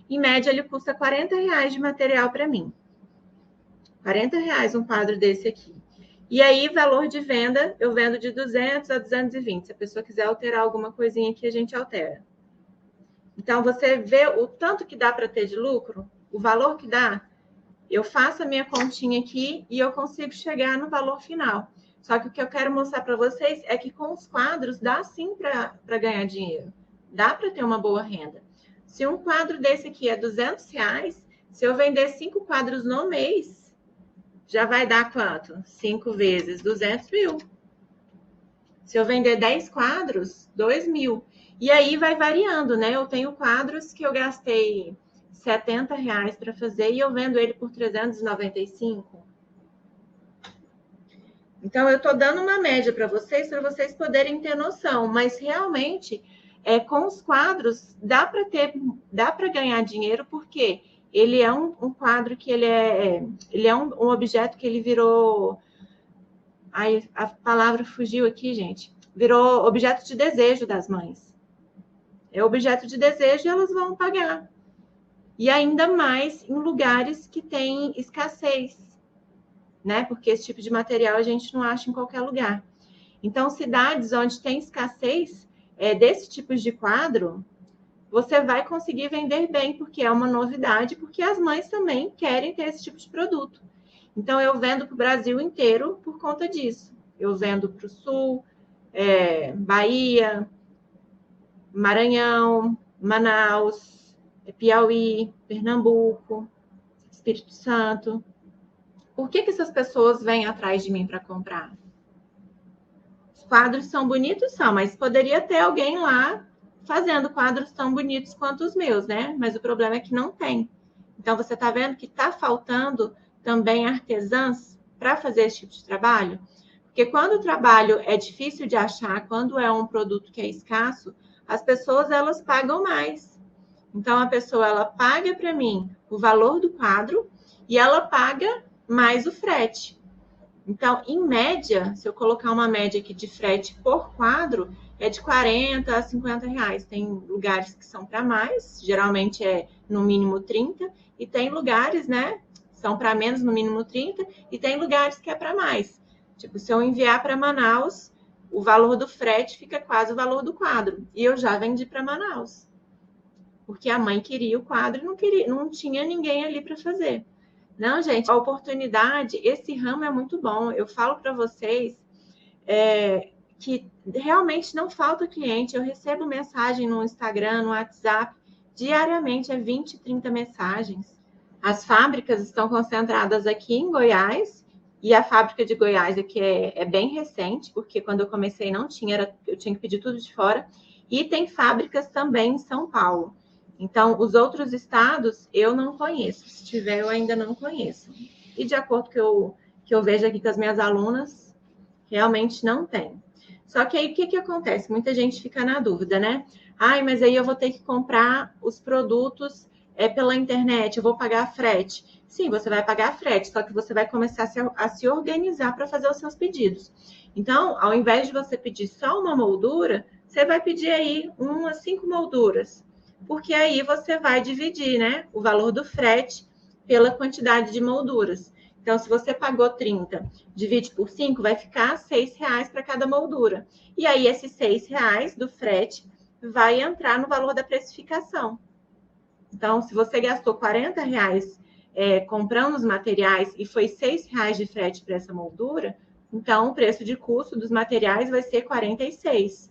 em média, ele custa R$40 de material para mim. R$40 um quadro desse aqui. E aí, valor de venda, eu vendo de 200 a 220. Se a pessoa quiser alterar alguma coisinha aqui, a gente altera. Então, você vê o tanto que dá para ter de lucro, o valor que dá. Eu faço a minha continha aqui e eu consigo chegar no valor final. Só que o que eu quero mostrar para vocês é que com os quadros dá sim para ganhar dinheiro. Dá para ter uma boa renda. Se um quadro desse aqui é R$200, se eu vender 5 quadros no mês, já vai dar quanto? 5 vezes 200 mil. Se eu vender 10 quadros, 2 mil. E aí vai variando, né? Eu tenho quadros que eu gastei R$70 para fazer e eu vendo ele por 395. Então, eu estou dando uma média para vocês poderem ter noção. Mas realmente, com os quadros, dá para ganhar dinheiro, porque ele é um quadro que ele é um objeto que ele virou. Ai, a palavra fugiu aqui, gente. Virou objeto de desejo das mães. É objeto de desejo e elas vão pagar. E ainda mais em lugares que tem escassez, né? Porque esse tipo de material a gente não acha em qualquer lugar. Então, cidades onde tem escassez desse tipo de quadro, você vai conseguir vender bem, porque é uma novidade, porque as mães também querem ter esse tipo de produto. Então, eu vendo para o Brasil inteiro por conta disso. Eu vendo para o Sul, Bahia, Maranhão, Manaus, Piauí, Pernambuco, Espírito Santo. Por que essas pessoas vêm atrás de mim para comprar? Os quadros são bonitos, são, mas poderia ter alguém lá fazendo quadros tão bonitos quanto os meus, né? Mas o problema é que não tem. Então, você está vendo que está faltando também artesãs para fazer esse tipo de trabalho? Porque quando o trabalho é difícil de achar, quando é um produto que é escasso, as pessoas, elas pagam mais. Então, a pessoa, ela paga para mim o valor do quadro e ela paga mais o frete. Então, em média, se eu colocar uma média aqui de frete por quadro, é de 40 a 50 reais. Tem lugares que são para mais, geralmente é no mínimo 30, e tem lugares, né, são para menos, no mínimo 30, e tem lugares que é para mais. Tipo, se eu enviar para Manaus, o valor do frete fica quase o valor do quadro. E eu já vendi para Manaus. Porque a mãe queria o quadro e não tinha ninguém ali para fazer. Não, gente, a oportunidade, esse ramo é muito bom. Eu falo para vocês que realmente não falta cliente. Eu recebo mensagem no Instagram, no WhatsApp, diariamente, 20, 30 mensagens. As fábricas estão concentradas aqui em Goiás, e a fábrica de Goiás aqui é bem recente, porque quando eu comecei não tinha, eu tinha que pedir tudo de fora. E tem fábricas também em São Paulo. Então, os outros estados eu não conheço. Se tiver, eu ainda não conheço. E de acordo com que eu vejo aqui com as minhas alunas, realmente não tem. Só que aí, o que acontece? Muita gente fica na dúvida, né? Ai, mas aí eu vou ter que comprar os produtos pela internet, eu vou pagar frete. Sim, você vai pagar frete, só que você vai começar a se organizar para fazer os seus pedidos. Então, ao invés de você pedir só uma moldura, você vai pedir aí 1 a 5 molduras. Porque aí você vai dividir, né, o valor do frete pela quantidade de molduras. Então, se você pagou 30, divide por 5, vai ficar R$6 para cada moldura. E aí, esses R$6 do frete vai entrar no valor da precificação. Então, se você gastou R$40 comprando os materiais e foi R$6 de frete para essa moldura, então o preço de custo dos materiais vai ser 46.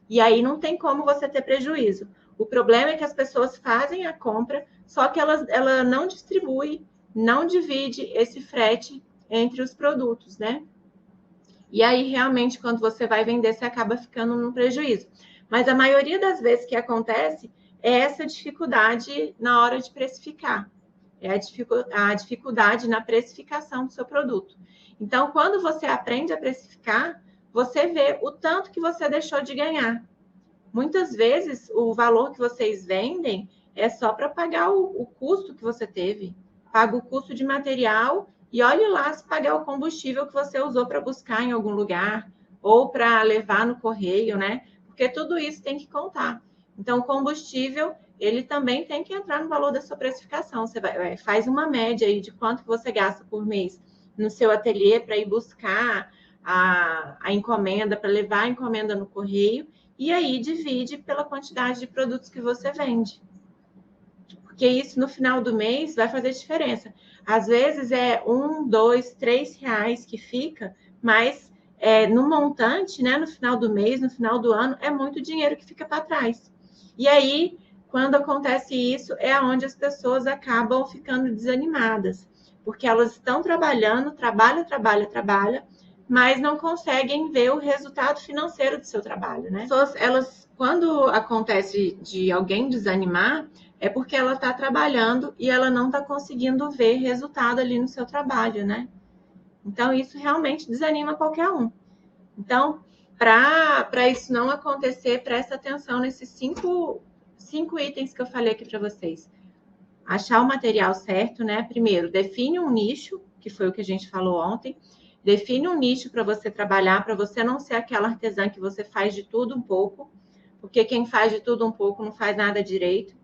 E aí não tem como você ter prejuízo. O problema é que as pessoas fazem a compra, só que ela não distribui, não divide esse frete entre os produtos, né? E aí, realmente, quando você vai vender, você acaba ficando no prejuízo. Mas a maioria das vezes que acontece é essa dificuldade na hora de precificar. É a dificuldade na precificação do seu produto. Então, quando você aprende a precificar, você vê o tanto que você deixou de ganhar. Muitas vezes, o valor que vocês vendem é só para pagar o custo que você teve. Paga o custo de material e olhe lá se pagar o combustível que você usou para buscar em algum lugar ou para levar no correio, né? Porque tudo isso tem que contar. Então, o combustível, ele também tem que entrar no valor da sua precificação. Você faz uma média aí de quanto você gasta por mês no seu ateliê para ir buscar a encomenda, para levar a encomenda no correio, e aí divide pela quantidade de produtos que você vende. Porque isso no final do mês vai fazer diferença. Às vezes é R$1, R$2, R$3 que fica, mas no montante, né, no final do mês, no final do ano, é muito dinheiro que fica para trás. E aí, quando acontece isso, é onde as pessoas acabam ficando desanimadas, porque elas estão trabalhando, trabalham, mas não conseguem ver o resultado financeiro do seu trabalho, né? Elas, quando acontece de alguém desanimar, é porque ela está trabalhando e ela não está conseguindo ver resultado ali no seu trabalho, né? Então, isso realmente desanima qualquer um. Então, para isso não acontecer, presta atenção nesses cinco itens que eu falei aqui para vocês. Achar o material certo, né? Primeiro, define um nicho, que foi o que a gente falou ontem. Define um nicho para você trabalhar, para você não ser aquela artesã que você faz de tudo um pouco, porque quem faz de tudo um pouco não faz nada direito.